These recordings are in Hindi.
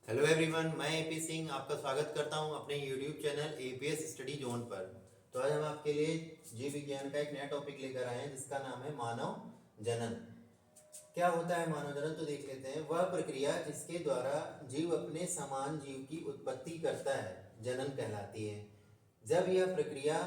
हेलो एवरीवन, मैं एपी सिंह आपका स्वागत करता हूं अपने YouTube channel APS study zone पर। तो आज हम आपके लिए जीव विज्ञान का एक नया टॉपिक लेकर आए हैं जिसका नाम है मानव जनन। क्या होता है मानव जनन, तो देख लेते हैं। वह प्रक्रिया जिसके द्वारा जीव अपने समान जीव की उत्पत्ति करता है जनन कहलाती है। जब यह प्रक्रिया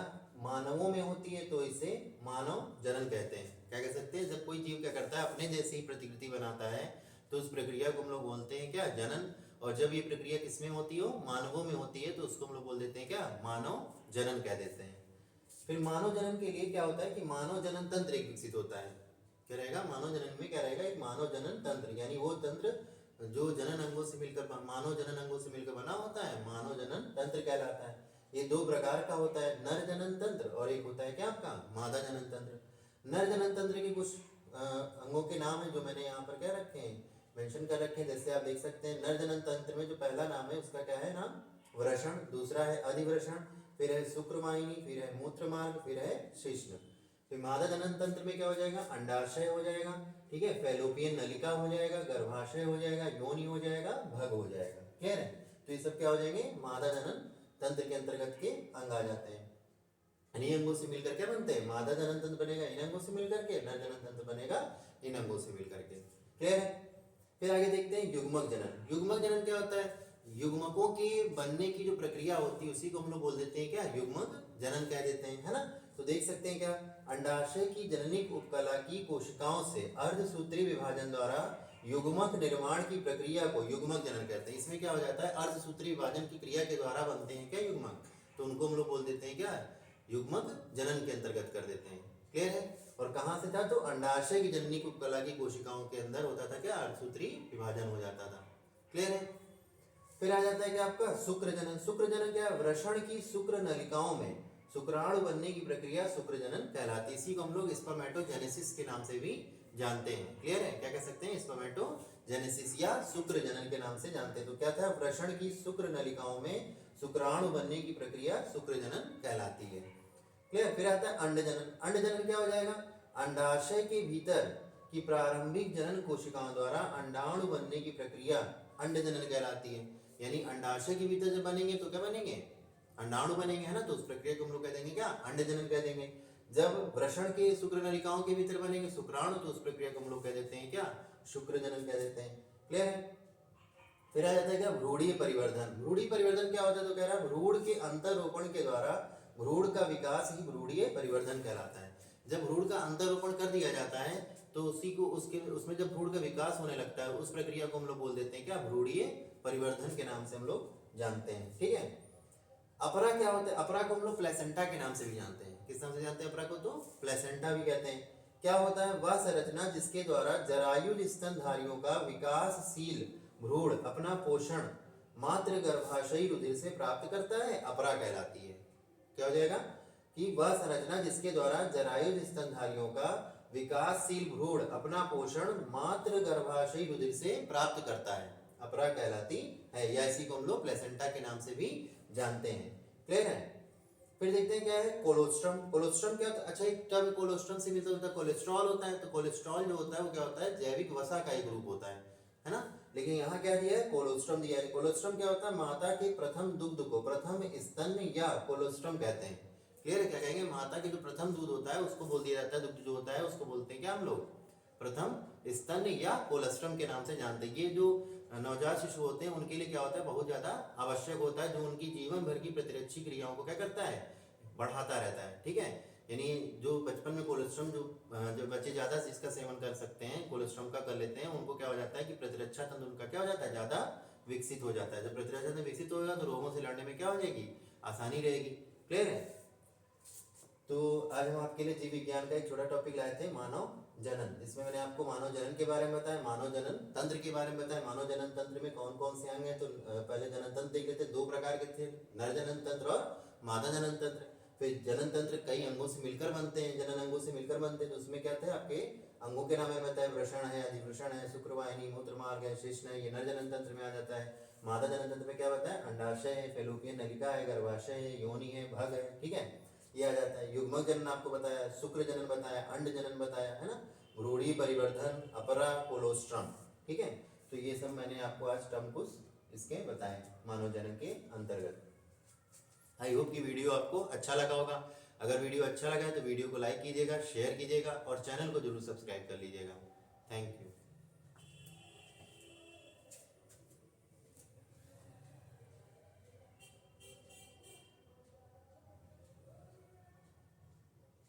मानवों में होती है तो इसे मानव जनन कहते हैं। क्या कह सकते हैं, जब कोई जीव क्या करता है, अपने जैसी ही प्रतिकृति बनाता है तो उस प्रक्रिया को हम लोग बोलते हैं क्या, जनन। और जब ये प्रक्रिया किसमें होती हो, मानवों में होती है, तो उसको हम लोग बोल देते हैं क्या, मानव जनन कह देते हैं। फिर मानव जनन के लिए क्या होता है कि मानव जनन तंत्र एक विकसित होता है। क्या रहेगा मानव जनन में, क्या रहेगा, एक मानव जनन तंत्र, यानी वो तंत्र जो जनन अंगों से मिलकर, मानव जनन अंगों से मिलकर बना होता है, मानव जनन तंत्र कहलाता है। ये दो प्रकार का होता है, नर जनन तंत्र और एक होता है क्या आपका मादा जनन तंत्र। नर जनन तंत्र के कुछ अंगों के नाम है जो मैंने यहाँ पर क्या रखे हैं, मेंशन कर रखे हैं। जैसे आप देख सकते हैं, नर जनन तंत्र में जो पहला नाम है उसका क्या है नाम, वृषण, दूसरा है अधिवृषण, फिर है शुक्रवाहिनी, फिर है मूत्र मार्ग, फिर है शिश्न। फिर मादा जनन तंत्र में क्या हो जाएगा, अंडाशय हो जाएगा, ठीक है, फैलोपियन नलिका हो जाएगा, गर्भाशय हो जाएगा, योनि हो जाएगा, भग हो जाएगा। क्लियर है। तो ये सब क्या हो जाएंगे, मादा जनन तंत्र के अंतर्गत के अंग आ जाते हैं। इन्हीं अंगों से मिलकर क्या बनते हैं, मादा जनन तंत्र बनेगा इन अंगों से मिलकर के, नर जनन तंत्र बनेगा इन अंगों से मिलकर के। क्लियर है। फिर आगे देखते हैं युग्मक जनन। युग्मक जनन क्या होता है, युग्मकों के बनने की जो प्रक्रिया होती है उसी को हम लोग बोल देते हैं क्या, युग्मक जनन कह देते हैं, है ना। तो देख सकते हैं क्या, अंडाशय की जननिक उपकला की कोशिकाओं से अर्धसूत्री विभाजन द्वारा युग्मक निर्माण की प्रक्रिया को युग्मक जनन कहते हैं। इसमें क्या हो जाता है, अर्धसूत्री विभाजन की क्रिया के द्वारा बनते हैं क्या युग्मक, तो उनको हम लोग बोल देते हैं क्या, युग्मक जनन के अंतर्गत कर देते हैं। क्लियर है। और कहां से था, तो अंडाशय की जननिक उपकला की कोशिकाओं के अंदर होता था क्या, अर्धसूत्री विभाजन हो जाता था। क्लियर है। फिर आ जाता है क्या आपका शुक्र जनन। शुक्र जनन क्या है, वृषण की शुक्र नलिकाओं में शुक्राणु बनने की प्रक्रिया शुक्र जनन कहलाती है। इसी को हम लोग स्पर्मेटोजेनेसिस के नाम से भी जानते हैं। क्लियर है, क्या कह सकते हैं, स्पर्मेटोजेनेसिस या शुक्र जनन के नाम से जानते हैं। तो क्या था, वृषण की शुक्र नलिकाओं में शुक्राणु बनने की प्रक्रिया शुक्र जनन कहलाती है। क्लियर। फिर आता है अंड जनन। अंड जनन क्या हो जाएगा, अंडाशय के भीतर की प्रारंभिक जनन कोशिकाओं द्वारा अंडाणु बनने की प्रक्रिया अंड जनन कहलाती है। यानी अंडाशय के भीतर जब बनेंगे तो क्या बनेंगे, अंडाणु बनेंगे, है ना। तो उस प्रक्रिया को हम लोग कह देंगे क्या, अंड जनन कह देंगे। जब वृषण के शुक्र नलिकाओं के भीतर बनेंगे शुक्राणु, तो उस प्रक्रिया को हम लोग कह देते हैं क्या, शुक्र जनन कह देते हैं। क्लियर है। फिर आ जाता है क्या, भ्रूणीय परिवर्धन। भ्रूणीय परिवर्धन क्या होता है, तो कह रहा है भ्रूण के अंतरोपण के द्वारा भ्रूण का विकास ही भ्रूणीय परिवर्धन कहलाता है। जब भ्रूण का अंतरोपण कर दिया जाता है तो उसी को उसमें जब भ्रूण का विकास होने लगता है उस प्रक्रिया को हम लोग बोल देते हैं क्या, भ्रूणीय परिवर्धन के नाम से हम लोग जानते हैं। ठीक है। अपरा क्या होता है, अपरा को हम लोग प्लेसेंटा के नाम से भी जानते हैं। किस नाम से जानते हैं अपरा को, तो प्लेसेंटा भी कहते हैं। क्या होता है, वह संरचना जिसके द्वारा जरायुज स्तनधारियों का विकासशील भ्रूण अपना पोषण मात्र गर्भाशयी रुधिर से प्राप्त करता है, अपरा कहलाती है। क्या हो जाएगा कि वह संरचना जिसके द्वारा जरायुज स्तनधारियों का विकासशील भ्रूण अपना पोषण मात्र गर्भाशयी रुधिर से प्राप्त करता है, अपरा कहलाती है। या इसी को हम लोग प्लेसेंटा के नाम से भी जानते हैं। क्लियर है। फिर देखते हैं क्या है, कोलोस्ट्रम। कोलोस्ट्रम क्या होता है, अच्छा एक टर्म कोलोस्ट्रम से मिलता जुलता कोलेस्ट्रॉल होता है। तो कोलेस्ट्रॉल जो होता है वो क्या होता है, जैविक वसा का एक ग्रुप होता है ना। लेकिन यहाँ क्या दिया है, कोलोस्ट्रम दिया है। कोलोस्ट्रम क्या होता है, माता के प्रथम दुग्ध को प्रथम स्तन या कोलोस्ट्रम कहते हैं। क्लियर है। क्या कहेंगे, माता के जो प्रथम दूध होता है उसको बोल दिया जाता है, दुग्ध जो होता है उसको बोलते हैं क्या हम लोग, प्रथम स्तन या कोलोस्ट्रम के नाम से जानते हैं। ये जो नवजात शिशु होते हैं उनके लिए क्या होता है, बहुत ज्यादा आवश्यक होता है, जो उनकी जीवन भर की प्रतिरक्षी क्रियाओं को क्या करता है, बढ़ाता रहता है। ठीक है। यानी जो बचपन में कोलेस्ट्रम जो बच्चे ज्यादा इसका सेवन कर सकते हैं, कोलेस्ट्रम का कर लेते हैं, उनको क्या हो जाता है कि प्रतिरक्षा तंत्र उनका क्या हो जाता है, ज्यादा विकसित हो जाता है। जब प्रतिरक्षा तंत्र विकसित होगा तो रोगों से लड़ने में क्या हो जाएगी, आसानी रहेगी। क्लियर है। तो आज हम आपके लिए जीव विज्ञान का एक छोटा टॉपिक लाए थे, मानव जनन। इसमें मैंने आपको मानव जनन के बारे में बताया, मानव जनन तंत्र के बारे में बताया। मानव जनन तंत्र में कौन कौन से अंग हैं, तो पहले जनन तंत्र देख लेते। दो प्रकार के थे, नर जनन तंत्र और मादा जनन तंत्र। फिर जनन तंत्र कई अंगों से मिलकर बनते हैं, जनन अंगों से मिलकर बनते हैं। तो उसमें क्या थे, आपके अंगों के नाम में बताया, वृषण है, अधिवृषण है, शुक्रवाहिनी, मूत्रमार्ग है, शिश्न है, ये नर जनन तंत्र में आ जाता है। मादा जनन तंत्र में क्या बताया, अंडाशय है, फैलोपियन नलिका है, गर्भाशय है, योनि है, भग है। ठीक है, ये आ जाता है। युग्मक जनन आपको बताया, शुक्र जनन बताया, अंड जनन बताया, है ना, भ्रूणीय परिवर्धन, अपरा, कोलोस्ट्रम। ठीक है। तो ये सब मैंने आपको आज टर्म कुछ इसके बताएं मानव जनन के अंतर्गत। आई होप कि वीडियो आपको अच्छा लगा होगा। अगर वीडियो अच्छा लगा है तो वीडियो को लाइक कीजिएगा, शेयर कीजिएगा और चैनल को जरूर सब्सक्राइब कर लीजिएगा। Thank you.